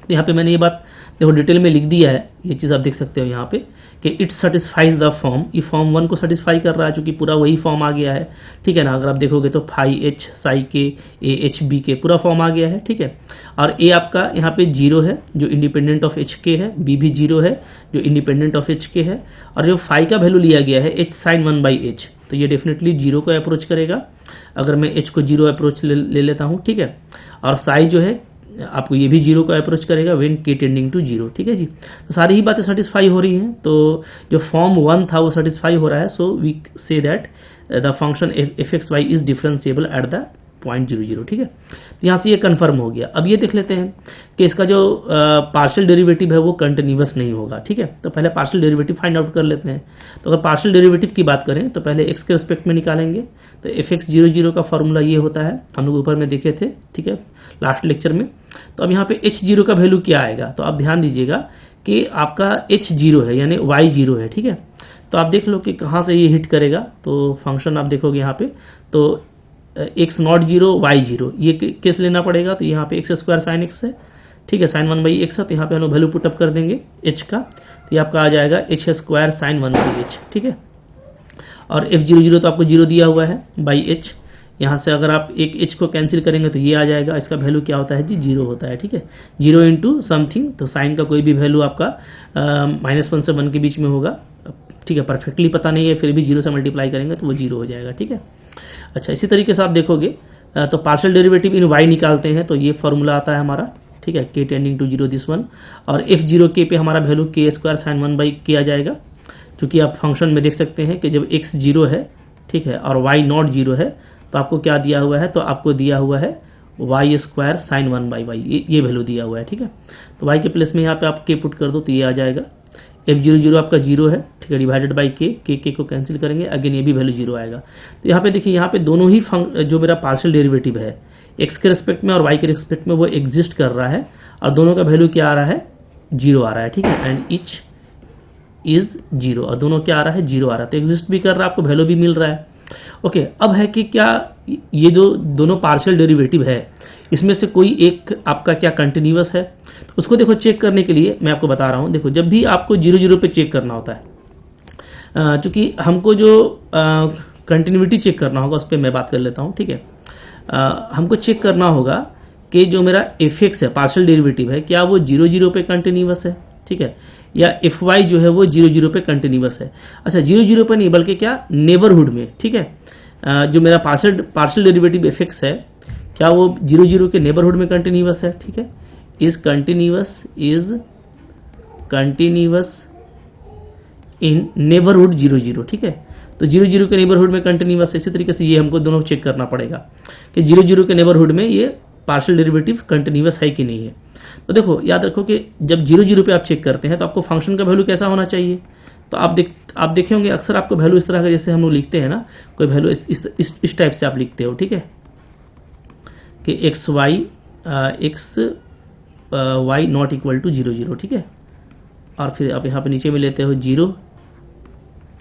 A: तो यहाँ पे मैंने ये बात देखो डिटेल में लिख दिया है, ये चीज आप देख सकते हो यहाँ पे कि इट सेटिस्फाइज द फॉर्म, ये फॉर्म 1 को सेटिस्फाई कर रहा है, क्योंकि पूरा वही फॉर्म आ गया है, ठीक है ना। अगर आप देखोगे तो फाई एच साई के ए एच बी के पूरा फॉर्म आ गया है, ठीक है। और ए आपका यहाँ पे 0 है जो इंडिपेंडेंट ऑफ एच के है, बी भी 0 है जो इंडिपेंडेंट ऑफ एच के है, और जो फाई का वैल्यू लिया गया है एच साइन 1/h, तो ये डेफिनेटली 0 को अप्रोच करेगा। अगर मैं एच को 0 अप्रोच ले लेता हूँ, ठीक है, और साई जो है आपको ये भी 0 को अप्रोच करेगा व्हेन के टेंडिंग टू 0, ठीक है जी। तो सारी ही बातें सेटिस्फाई हो रही हैं, तो जो फॉर्म 1 था वो सेटिस्फाई हो रहा है, so we see that the function f x y is differentiable at the 0.00, ठीक है। तो यहाँ से ये कंफर्म हो गया। अब ये देख लेते हैं कि इसका जो पार्शियल डेरिवेटिव है वो कंटिन्यूअस नहीं होगा, ठीक है। तो पहले पार्शियल डेरिवेटिव फाइंड आउट कर लेते हैं। तो अगर पार्शियल डेरिवेटिव की बात करें तो पहले x के रिस्पेक्ट में निकालेंगे। तो fx00 का फॉर्मूला ये होता है, हम लोग ऊपर में देखे थे, ठीक है, लास्ट लेक्चर में। तो अब यहाँ पे h0 का वैल्यू क्या आएगा, तो आप ध्यान दीजिएगा कि आपका h0 है यानी y0 है, ठीक है। तो आप देख लो कि कहाँ से ये हिट करेगा। तो फंक्शन आप देखोगे यहाँ पे, तो x नॉट 0 y0 ये केस लेना पड़ेगा। तो यहाँ पे x² sin x है, ठीक है, sin 1/x है। तो यहाँ पे हम लोग वैल्यू पुटअप कर देंगे h का, तो ये आपका आ जाएगा h² sin 1/h, ठीक है। और f00 तो आपको 0 दिया हुआ है बाई h। यहाँ से अगर आप एक h को कैंसिल करेंगे तो ये आ जाएगा, इसका वैल्यू क्या होता है जी, 0 होता है, ठीक है। 0 इंटू समथिंग, तो साइन का कोई भी वैल्यू आपका -1 से 1 के बीच में होगा, ठीक है। परफेक्टली पता नहीं है, फिर भी 0 से मल्टीप्लाई करेंगे तो वो 0 हो जाएगा, ठीक है। अच्छा, इसी तरीके से आप देखोगे तो पार्शियल डेरिवेटिव इन y निकालते हैं तो ये फॉर्मूला आता है हमारा, ठीक है, k tending to 0 this one. और f0k पे हमारा वैल्यू k² sin 1/k आ जाएगा, क्योंकि आप फंक्शन में देख सकते हैं कि जब x 0 है, ठीक है, और y नॉट 0 है, तो आपको क्या दिया हुआ है, तो आपको दिया हुआ है y² sin 1/y, ये वैल्यू दिया हुआ है, ठीक है। तो y के प्लेस में यहाँ पे आप k पुट कर दो तो ये आ जाएगा। f00 आपका 0 है, ठीक है, डिवाइडेड बाई k को कैंसिल करेंगे, अगेन ये भी वैल्यू 0 आएगा। तो यहाँ पे देखिए, यहाँ पे दोनों ही जो मेरा पार्शियल डेरिवेटिव है x के रिस्पेक्ट में और y के रिस्पेक्ट में वो एग्जिस्ट कर रहा है, और दोनों का वैल्यू क्या आ रहा है, 0 आ रहा है, ठीक है। एंड ईच इज 0, और दोनों क्या आ रहा है, 0 आ रहा है। तो एग्जिस्ट भी कर रहा है, आपको वैल्यू भी मिल रहा है। ओके, अब है कि क्या ये जो दोनों पार्शियल डेरिवेटिव है इसमें से कोई एक आपका क्या कंटिन्यूअस है, तो उसको देखो चेक करने के लिए मैं आपको बता रहा हूं। देखो, जब भी आपको 0 पे चेक करना होता है, क्योंकि हमको जो कंटिन्यूटी चेक करना होगा उस पर मैं बात कर लेता हूं, ठीक है। हमको चेक करना होगा कि जो मेरा fx है पार्शियल डेरिवेटिव है, क्या वो 0 पे कंटिन्यूअस है, ठीक है, या fy जो है वो 0 पे कंटिन्यूअस है। अच्छा, 0 पे नहीं बल्कि क्या, नेबरहुड में, ठीक है। जो मेरा पार्शियल डेरिवेटिव fx है, क्या वो 0 के नेबरहुड में कंटिन्यूअस है, ठीक है। इज कंटिन्यूअस इन नेबरहुड 0, ठीक है। तो 0 के नेबरहुड में कंटिन्यूअस है। इसी तरीके से ये हमको दोनों चेक करना पड़ेगा कि 0 के नेबरहुड में ये पार्शियल डेरिवेटिव कंटिन्यूअस है कि नहीं है। तो देखो, याद रखो कि जब 0 पे आप चेक करते हैं तो आपको फंक्शन का वैल्यू कैसा होना चाहिए। तो आप देखे होंगे अक्सर आपको वैल्यू इस तरह का, जैसे हम लोग लिखते हैं ना, कोई वैल्यू इस टाइप से आप लिखते हो, ठीक है, कि x y not equal to 0, ठीक है। और फिर आप यहाँ पे नीचे में लेते हो 0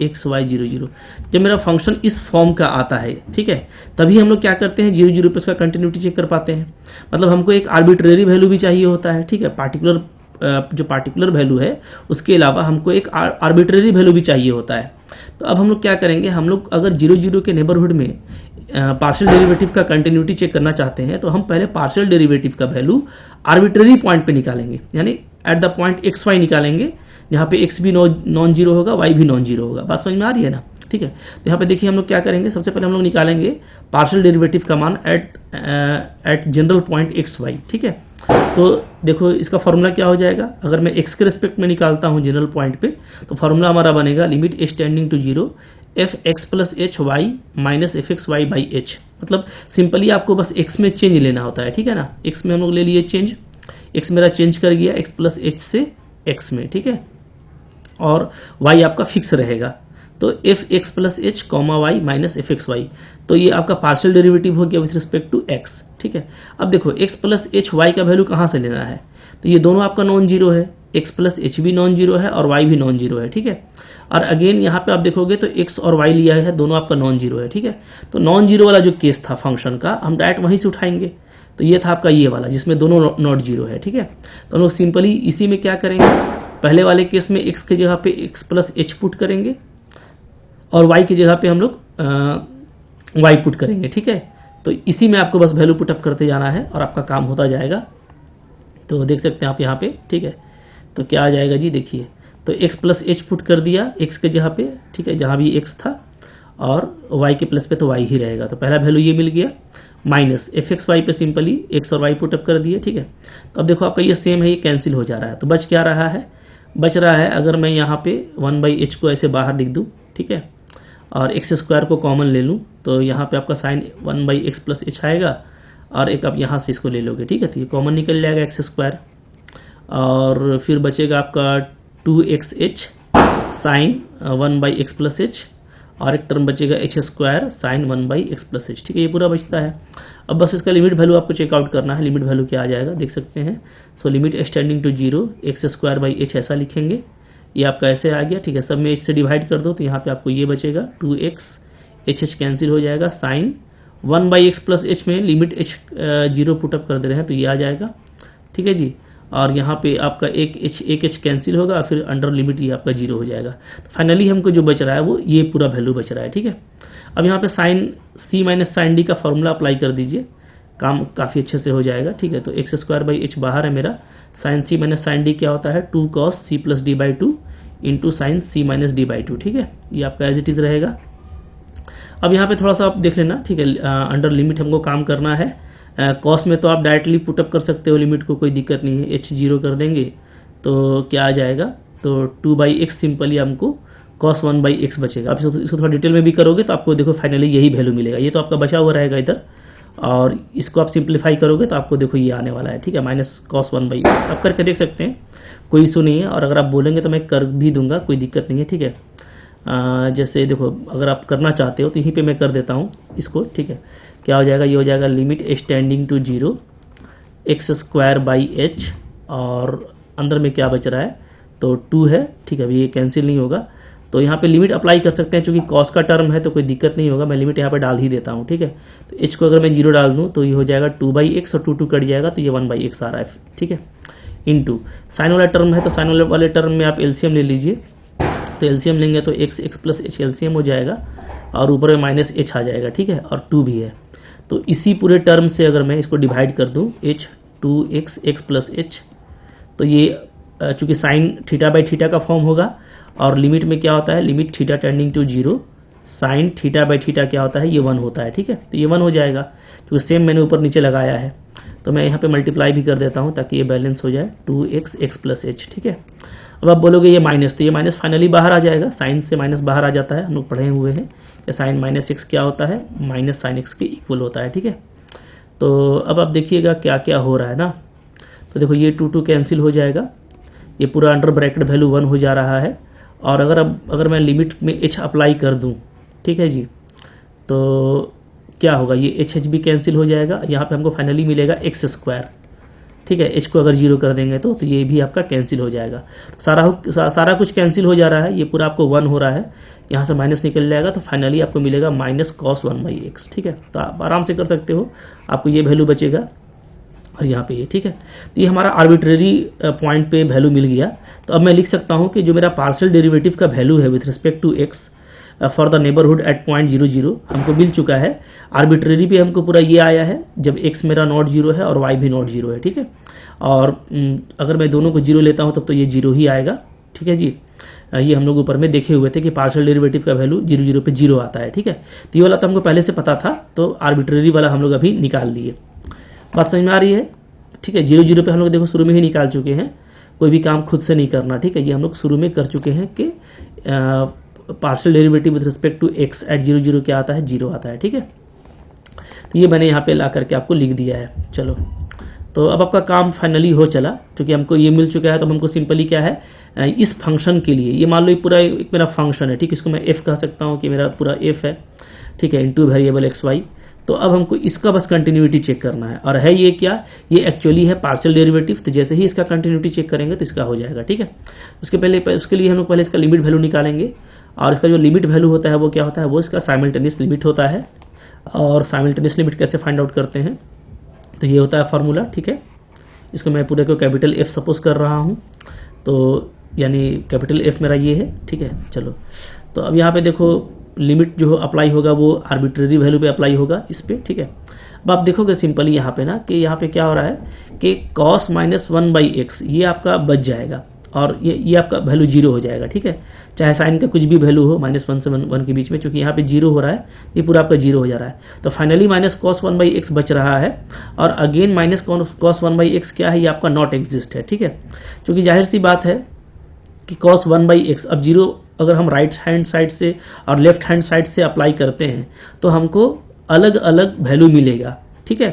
A: XY 0। जब मेरा फंक्शन इस फॉर्म का आता है, ठीक है, तभी हम लोग क्या करते हैं, 0 पे उसका कंटिन्यूटी चेक कर पाते हैं। मतलब हमको एक आर्बिट्रेरी वैल्यू भी चाहिए होता है, ठीक है, जो पार्टिकुलर वैल्यू है उसके अलावा हमको एक आर्बिट्रेरी वैल्यू भी चाहिए होता है। तो अब हम लोग क्या करेंगे, हम लोग अगर 0 के नेबरहुड में पार्शियल डेरिवेटिव का कंटिन्यूटी चेक करना चाहते हैं तो हम पहले पार्शियल डेरिवेटिव का वैल्यू आर्बिट्रेरी पॉइंट पे निकालेंगे, यानी एट द पॉइंट XY निकालेंगे, यहाँ पे x भी नॉन जीरो होगा, y भी नॉन जीरो होगा। बात समझ में आ रही है ना, ठीक है। तो यहाँ पे देखिए हम लोग क्या करेंगे, सबसे पहले हम लोग निकालेंगे पार्शियल डेरिवेटिव का मान एट जनरल पॉइंट XY, ठीक है। तो देखो इसका फॉर्मूला क्या हो जाएगा, अगर मैं x के रिस्पेक्ट में निकालता हूँ जनरल पॉइंट पे, तो फॉर्मूला हमारा बनेगा limit h tending to 0 fx plus h y minus fxy by h। मतलब सिंपली आपको बस x में चेंज लेना होता है, ठीक है ना। x में हम लोग ले लिए चेंज, x मेरा चेंज कर गया x प्लस एच से x में, ठीक है, और y आपका फिक्स रहेगा। तो fx plus h comma y minus fxy, तो ये आपका पार्शियल डेरिवेटिव हो गया विथ रिस्पेक्ट टू x, ठीक है। अब देखो x प्लस एच वाई का वैल्यू कहाँ से लेना है, तो ये दोनों आपका नॉन जीरो है, x प्लस एच भी नॉन जीरो है और y भी नॉन जीरो है, ठीक है। और अगेन यहाँ पे आप देखोगे तो x और y लिया है, दोनों आपका नॉन जीरो है, ठीक है। तो नॉन जीरो वाला जो केस था फंक्शन का, हम डायरेक्ट वहीं से उठाएंगे। तो ये था आपका ये वाला जिसमें दोनों नॉट जीरो है, ठीक है। तो हम लोग सिंपली इसी में क्या करेंगे, पहले वाले केस में x की जगह पे x प्लस एच पुट करेंगे और y की जगह पे हम लोग y पुट करेंगे, ठीक है। तो इसी में आपको बस वैल्यू पुट अप करते जाना है और आपका काम होता जाएगा। तो देख सकते हैं आप यहाँ पे, ठीक है। तो क्या आ जाएगा जी, देखिए, तो x प्लस एच पुट कर दिया x के जगह पे, ठीक है, जहाँ भी x था, और y के प्लस पे तो y ही रहेगा। तो पहला वैल्यू ये मिल गया, माइनस fxy पे सिंपली x और y पुट अप कर दिए, ठीक है। तो अब देखो आपका ये सेम है, ये कैंसिल हो जा रहा है। तो बच रहा है, अगर मैं यहाँ पे 1/h को ऐसे बाहर लिख दूँ, ठीक है, और एक्स स्क्वायर को कॉमन ले लूँ तो यहाँ पे आपका साइन 1/x प्लस एच आएगा, और एक आप यहाँ से इसको ले लोगे, ठीक है। तो ये कॉमन निकल जाएगा एक्स स्क्वायर, और फिर बचेगा आपका 2xh sign 1/x plus H, और एक टर्म बचेगा H square sine 1/x plus H, ठीक है। ये पूरा बचता है। अब बस इसका लिमिट वैल्यू आपको चेकआउट करना है। लिमिट वैल्यू क्या आ जाएगा देख सकते हैं। So limit x tending to 0 x square by h ऐसा लिखेंगे। ये आपका ऐसे आ गया, ठीक है। सब में एच से डिवाइड कर दो तो यहाँ पे आपको ये बचेगा 2x, एच कैंसिल हो जाएगा, साइन 1/x प्लस एच में लिमिट h 0 पुटअप कर दे रहे हैं तो ये आ जाएगा, ठीक है जी। और यहाँ पे आपका एक एच कैंसिल होगा, फिर अंडर लिमिट ये आपका 0 हो जाएगा। तो फाइनली हमको जो बच रहा है वो ये पूरा वैल्यू बच रहा है, ठीक है। अब यहाँ पे sine c minus sine d का फॉर्मूला अप्लाई कर दीजिए, काम काफ़ी अच्छे से हो जाएगा, ठीक है। तो एक्स स्क्वायर बाई एच बाहर है मेरा, sine c minus sine d क्या होता है 2 cos c plus d by 2 into sine c minus d by 2, ठीक है। ये आपका एज इट इज़ रहेगा। अब यहाँ पे थोड़ा सा आप देख लेना, ठीक है। अंडर लिमिट हमको काम करना है। कॉस में तो आप डायरेक्टली पुटअप कर सकते हो लिमिट को, कोई दिक्कत नहीं है। h 0 कर देंगे तो क्या आ जाएगा, तो 2/x सिंपली हमको cos 1/x बचेगा। आप इसको थोड़ा डिटेल में भी करोगे तो आपको देखो फाइनली यही वैल्यू मिलेगा। ये तो आपका बचा हुआ रहेगा इधर, और इसको आप सिंप्लीफाई करोगे तो आपको देखो ये आने वाला है, ठीक है, माइनस cos 1/x। आप करके देख सकते हैं, कोई इशू नहीं है। और अगर आप बोलेंगे तो मैं कर भी दूंगा, कोई दिक्कत नहीं है, ठीक है। जैसे देखो अगर आप करना चाहते हो तो यहीं पे मैं कर देता हूँ इसको, ठीक है। क्या हो जाएगा, ये हो जाएगा limit x tending to 0 x square by h, और अंदर में क्या बच रहा है तो 2 है, ठीक है। अभी ये कैंसिल नहीं होगा तो यहाँ पे लिमिट अप्लाई कर सकते हैं, क्योंकि कॉस का टर्म है तो कोई दिक्कत नहीं होगा। मैं लिमिट यहाँ पे डाल ही देता हूँ, ठीक है। तो एच को अगर मैं 0 डाल दूँ तो ये हो जाएगा 2/x, और 2 कट जाएगा तो ये 1/x आ रहा है, ठीक है। इनटू साइन वाला टर्म है तो साइन वाले टर्म में आप एलसीएम ले लीजिए। तो एलसीएम लेंगे तो x प्लस एच एलसीएम हो जाएगा, और ऊपर में माइनस एच आ जाएगा, ठीक है। और 2 भी है, तो इसी पूरे टर्म से अगर मैं इसको डिवाइड कर दूं h 2x प्लस एच, तो ये चूंकि साइन थीटा बाई थीटा का फॉर्म होगा, और लिमिट में क्या होता है, limit theta tending to 0 sine theta by theta क्या होता है, ये 1 होता है, ठीक है। तो ये 1 हो जाएगा, क्योंकि सेम मैंने ऊपर नीचे लगाया है। तो मैं यहाँ पे मल्टीप्लाई भी कर देता हूँ ताकि ये बैलेंस हो जाए 2x प्लस एच, ठीक है। अब आप बोलोगे ये माइनस, तो ये माइनस फाइनली बाहर आ जाएगा, साइन से माइनस बाहर आ जाता है, हम लोग पढ़े हुए हैं कि साइन माइनस एक्स क्या होता है, माइनस साइन एक्स के इक्वल होता है, ठीक है। तो अब आप देखिएगा क्या क्या हो रहा है ना। तो देखो ये 2 कैंसिल हो जाएगा, ये पूरा अंडर ब्रैकेट वैल्यू 1 हो जा रहा है। और अगर मैं लिमिट में h अप्लाई कर दूं, ठीक है जी, तो क्या होगा, ये h भी कैंसिल हो जाएगा। यहाँ पे हमको फाइनली मिलेगा एक्स स्क्वायर, ठीक है। h को अगर 0 कर देंगे तो ये भी आपका कैंसिल हो जाएगा। तो सारा कुछ कैंसिल हो जा रहा है, ये पूरा आपको 1 हो रहा है, यहाँ से माइनस निकल जाएगा तो फाइनली आपको मिलेगा माइनस cos 1/x, ठीक है। तो आप आराम से कर सकते हो, आपको ये वैल्यू बचेगा, और यहाँ पे ये, ठीक है। तो ये हमारा आर्बिट्रेरी पॉइंट पे वैल्यू मिल गया। तो अब मैं लिख सकता हूँ कि जो मेरा पार्शियल डेरिवेटिव का वैल्यू है with respect to x for the neighbourhood at point 0 0 हमको मिल चुका है। आर्बिट्रेरी पे हमको पूरा ये आया है जब x मेरा नॉट 0 है और y भी नॉट 0 है, ठीक है। और अगर मैं दोनों को 0 लेता हूँ तब तो ये 0 ही आएगा, ठीक है जी। ये हम लोग ऊपर में देखे हुए थे कि पार्शियल डेरिवेटिव का वैल्यू 0 0 पे 0 आता है, ठीक है। तो ये वाला तो हमको पहले से पता था, तो आर्बिट्रेरी वाला हम लोग अभी निकाल लिए। बात समझ में आ रही है, ठीक है। 0 0 पे हम लोग देखो शुरू में ही निकाल चुके हैं, कोई भी काम खुद से नहीं करना, ठीक है। ये हम लोग शुरू में कर चुके हैं कि partial derivative with respect to x at 0 0 क्या आता है, 0 आता है, ठीक है। तो ये मैंने यहाँ पे ला करके आपको लिख दिया है। चलो, तो अब आपका काम फाइनली हो चला, क्योंकि हमको ये मिल चुका है। तो हमको सिंपली क्या है, इस फंक्शन के लिए, ये मान लो ये पूरा एक मेरा फंक्शन है, ठीक है। इसको मैं f कह सकता हूँ कि मेरा पूरा f है, ठीक है, इनटू वेरिएबल एक्स वाई। तो अब हमको इसका बस कंटिन्यूटी चेक करना है, और है ये क्या, ये एक्चुअली है पार्शियल डेरिवेटिव। तो जैसे ही इसका कंटिन्यूटी चेक करेंगे तो इसका हो जाएगा, ठीक है। उसके लिए हम लोग पहले इसका लिमिट वैल्यू निकालेंगे, और इसका जो लिमिट वैल्यू होता है वो क्या होता है, वो इसका साइमल्टेनियस लिमिट होता है। और साइमल्टेनियस लिमिट कैसे फाइंड आउट करते हैं, तो ये होता है फार्मूला, ठीक है। इसको मैं पूरे को कैपिटल F सपोज कर रहा हूँ, तो यानी कैपिटल F मेरा ये है, ठीक है। चलो, तो अब यहाँ पे देखो लिमिट जो अप्लाई होगा वो आर्बिट्रेरी वैल्यू पे अप्लाई होगा इस पे, ठीक है। अब आप देखोगे सिंपली यहाँ पे ना कि यहाँ पे क्या हो रहा है कि cos माइनस 1/x ये आपका बच जाएगा, और ये आपका वैल्यू 0 हो जाएगा, ठीक है। चाहे साइन का कुछ भी वैल्यू हो -1 से 1 के बीच में, क्योंकि यहाँ पे 0 हो रहा है, ये पूरा आपका 0 हो जा रहा है। तो फाइनली माइनस cos 1/x बच रहा है, और अगेन माइनस cos 1/x क्या है, ये आपका नॉट एग्जिस्ट है, ठीक है। क्योंकि जाहिर सी बात है कि cos 1/x अब 0 अगर हम राइट हैंड साइड से और लेफ्ट हैंड साइड से अप्लाई करते हैं तो हमको अलग अलग वैल्यू मिलेगा, ठीक है।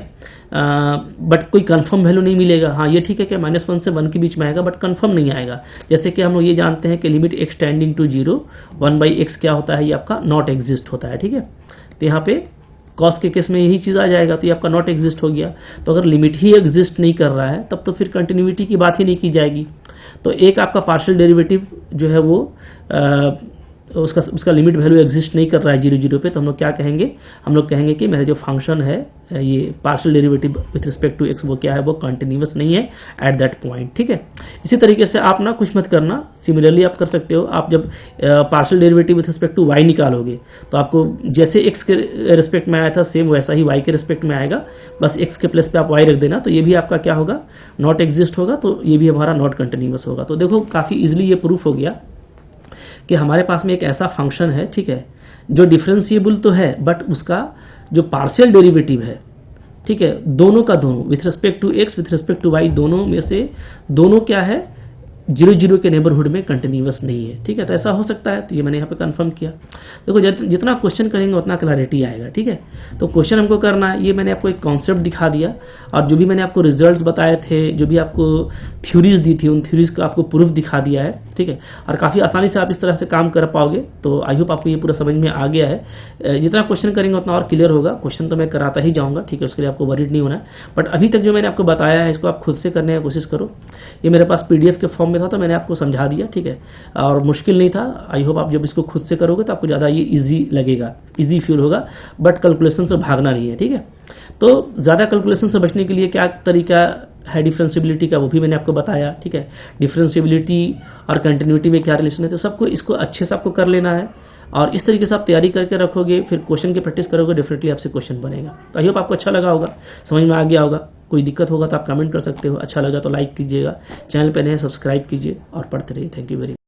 A: बट कोई कंफर्म वैल्यू नहीं मिलेगा। हाँ ये ठीक है कि -1 से 1 के बीच में आएगा, बट कंफर्म नहीं आएगा। जैसे कि हम लोग ये जानते हैं कि limit x tending to 0 1/x क्या होता है, ये आपका नॉट एग्जिस्ट होता है, ठीक है। तो यहाँ पे कॉस के केस में यही चीज़ आ जाएगा, तो ये आपका नॉट एग्जिस्ट हो गया। तो अगर लिमिट ही एग्जिस्ट नहीं कर रहा है तब तो फिर कंटिन्यूटी की बात ही नहीं की जाएगी। तो एक आपका पार्शियल डेरिवेटिव जो है वो उसका लिमिट वैल्यू एग्जिस्ट नहीं कर रहा है 0 0 पे, तो हम लोग क्या कहेंगे, हम लोग कहेंगे कि मेरा जो फंक्शन है ये partial derivative with respect to x वो क्या है, वो कंटिन्यूअस नहीं है एट दैट पॉइंट, ठीक है। इसी तरीके से आप ना कुछ मत करना, सिमिलरली आप कर सकते हो। आप जब partial derivative with respect to y निकालोगे तो आपको जैसे एक्स के रिस्पेक्ट में आया था सेम वैसा ही वाई के रिस्पेक्ट में आएगा, बस एक्स के प्लेस पे आप वाई रख देना, तो ये भी आपका क्या होगा, नॉट एग्जिस्ट होगा, तो ये भी हमारा नॉट कंटिन्यूअस होगा। तो देखो काफ़ी इजिली ये प्रूफ हो गया कि हमारे पास में एक ऐसा फंक्शन है, ठीक है, जो डिफरेंशिएबल तो है बट उसका जो पार्शियल डेरिवेटिव है, ठीक है, दोनों का दोनों with respect to x with respect to y दोनों में से दोनों क्या है 0 0 के नेबरहुड में कंटिन्यूअस नहीं है, ठीक है। तो ऐसा हो सकता है, तो ये मैंने यहाँ पे कंफर्म किया। देखो जितना क्वेश्चन करेंगे उतना क्लैरिटी आएगा, ठीक है। तो क्वेश्चन हमको करना है, ये मैंने आपको एक कॉन्सेप्ट दिखा दिया और जो भी मैंने आपको रिजल्ट्स बताए थे, जो भी आपको थ्योरीज दी थी, उन थ्योरीज को आपको प्रूफ दिखा दिया है, ठीक है। और काफ़ी आसानी से आप इस तरह से काम कर पाओगे। तो आई होप आपको ये पूरा समझ में आ गया है। जितना क्वेश्चन करेंगे उतना और क्लियर होगा। क्वेश्चन तो मैं कराता ही जाऊँगा, ठीक है, उसके लिए आपको वरीड नहीं होना है। बट अभी तक जो मैंने आपको बताया है इसको आप खुद से करने की कोशिश करो। ये मेरे पास PDF के फॉर्म में था तो मैंने आपको समझा दिया, ठीक है, और मुश्किल नहीं था। आई होप आप जब इसको खुद से करोगे तो आपको ज़्यादा ये ईजी लगेगा, ईजी फील होगा, बट कैलकुलेशन से भागना नहीं है, ठीक है। तो ज़्यादा कैलकुलेशन से बचने के लिए क्या तरीका है डिफरेंशिएबिलिटी का, वो भी मैंने आपको बताया, ठीक है। डिफरेंशिएबिलिटी और कंटिन्यूटी में क्या रिलेशन है, तो सबको इसको अच्छे से आपको कर लेना है और इस तरीके से आप तैयारी करके रखोगे, फिर क्वेश्चन की प्रैक्टिस करोगे, डेफिनेटली आपसे क्वेश्चन बनेगा। तो आई होप आपको अच्छा लगा होगा, समझ में आ गया होगा। कोई दिक्कत होगा तो आप कमेंट कर सकते हो, अच्छा लगा तो लाइक कीजिएगा, चैनल पे नए सब्सक्राइब कीजिए और पढ़ते रहिए। Thank you very much.